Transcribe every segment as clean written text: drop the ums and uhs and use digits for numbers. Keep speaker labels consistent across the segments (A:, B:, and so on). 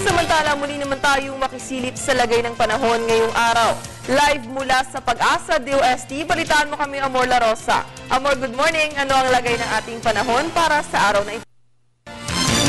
A: Samantala, muli naman tayong makisilip sa lagay ng panahon ngayong araw. Live mula sa Pag-asa DOST, balitaan mo kami, Amor La Rosa. Amor, good morning. Ano ang lagay ng ating panahon para sa araw na ito?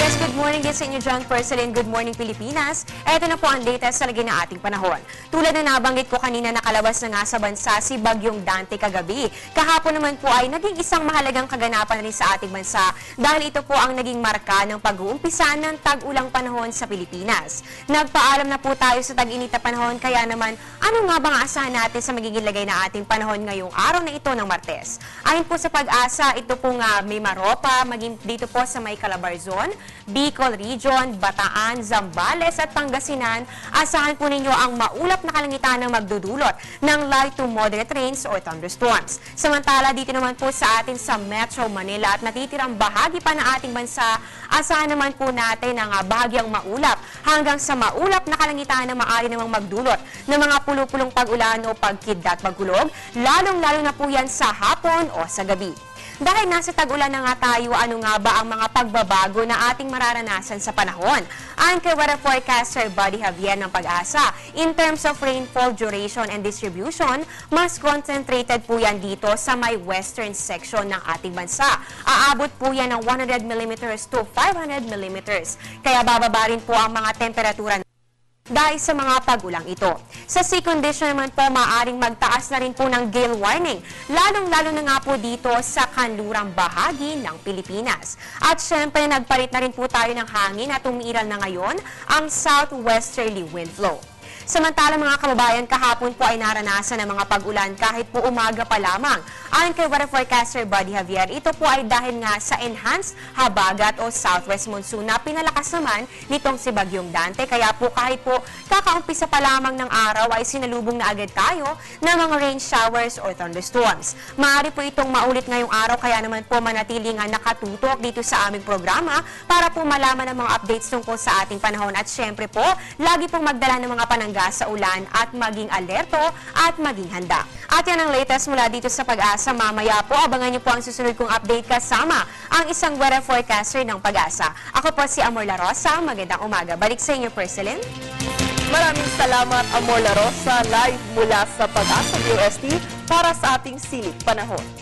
B: Yes, good morning din sa inyo, John Percelin. Good morning, Pilipinas. Ito na po ang latest sa lagay ng ating panahon. Tulad na nabanggit ko kanina, nakalabas na nga sa bansa si Bagyong Dante kagabi. Kahapon naman po ay naging isang mahalagang kaganapan rin sa ating bansa dahil ito po ang naging marka ng pag-uumpisa ng tag-ulang panahon sa Pilipinas. Nagpaalam na po tayo sa tag-init na panahon, kaya naman ano nga bang asahan natin sa magiging lagay ng ating panahon ngayong araw na ito ng Martes? Ayon po sa Pag-asa, ito po nga may Maropa, maging dito po sa may Calabarzon, Bicol Region, Bataan, Zambales at Pangasinan. Asahan po ninyo ang maulap na kalangitan na magdudulot ng light to moderate rains or thunderstorms. Samantala, dito naman po sa atin sa Metro Manila at natitirang bahagi pa ng ating bansa, asahan naman po natin ang bahagyang maulap hanggang sa maulap na kalangitan na maaari namang magdulot ng mga pulupulong pag-ulan o pagkidlat pagkulog, lalong-lalo na po yan sa hapon o sa gabi. Dahil nasa tag-ulan na nga tayo, ano nga ba ang mga pagbabago na ating mararanasan sa panahon? Ayon kay weather forecaster Buddy Javier ng Pag-asa, in terms of rainfall duration and distribution, mas concentrated po yan dito sa may western section ng ating bansa. Aabot po yan ng 100 mm to 500 mm. Kaya bababa rin po ang mga temperatura dahil sa mga pag-ulang ito. Sa sea condition naman po, maaaring magtaas na rin po ng gale warning, lalong-lalo na nga po dito sa kanlurang bahagi ng Pilipinas. At syempre, nagpalit na rin po tayo ng hangin at umiiral na ngayon ang southwesterly wind flow. Samantala mga kababayan, kahapon po ay naranasan ng mga pag-ulan kahit po umaga pa lamang. Ayon kay weather forecaster Buddy Javier, ito po ay dahil nga sa enhanced habagat o southwest monsoon na pinalakas naman nitong si Bagyong Dante. Kaya po kahit po kakaumpisa pa lamang ng araw ay sinalubong na agad tayo ng mga rain showers or thunderstorms. Maaari po itong maulit ngayong araw, kaya naman po manatiling nakatutok dito sa aming programa para po malaman ang mga updates tungkol sa ating panahon. At syempre po, lagi pong magdala ng mga panangga sa ulan at maging alerto at maging handa. At yan ang latest mula dito sa Pag-asa. Mamaya po, abangan niyo po ang susunod kong update kasama ang isang weather forecaster ng Pag-asa. Ako po si Amor La Rosa. Magandang umaga. Balik sa inyo, Percelin.
A: Maraming salamat, Amor La Rosa, live mula sa Pag-asa DOST para sa ating silip panahon.